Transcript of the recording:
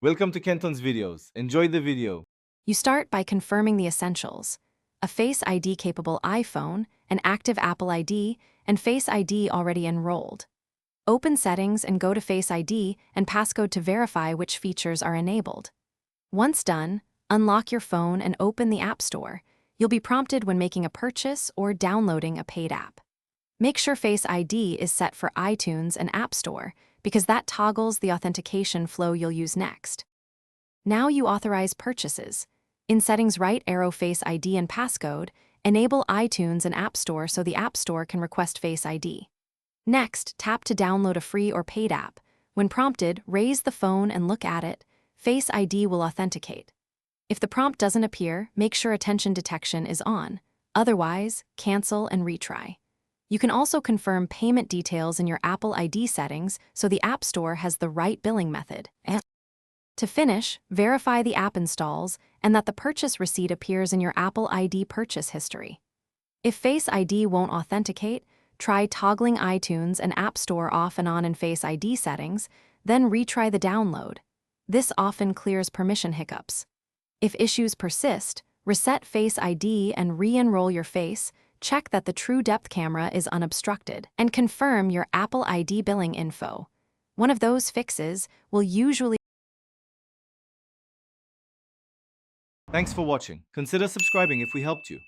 Welcome to Kenton's videos. Enjoy the video. You start by confirming the essentials: a Face ID-capable iPhone, an active Apple ID, and Face ID already enrolled. Open Settings and go to Face ID and passcode to verify which features are enabled. Once done, unlock your phone and open the App Store. You'll be prompted when making a purchase or downloading a paid app. Make sure Face ID is set for iTunes and App Store, because that toggles the authentication flow you'll use next. Now you authorize purchases. In Settings, right arrow Face ID and passcode, enable iTunes and App Store so the App Store can request Face ID. Next, tap to download a free or paid app. When prompted, raise the phone and look at it. Face ID will authenticate. If the prompt doesn't appear, make sure attention detection is on. Otherwise, cancel and retry. You can also confirm payment details in your Apple ID settings so the App Store has the right billing method. To finish, verify the app installs and that the purchase receipt appears in your Apple ID purchase history. If Face ID won't authenticate, try toggling iTunes and App Store off and on in Face ID settings, then retry the download. This often clears permission hiccups. If issues persist, reset Face ID and re-enroll your face, check that the true depth camera is unobstructed, and confirm your Apple ID billing info. One of those fixes will usually. Thanks for watching. Consider subscribing if we helped you.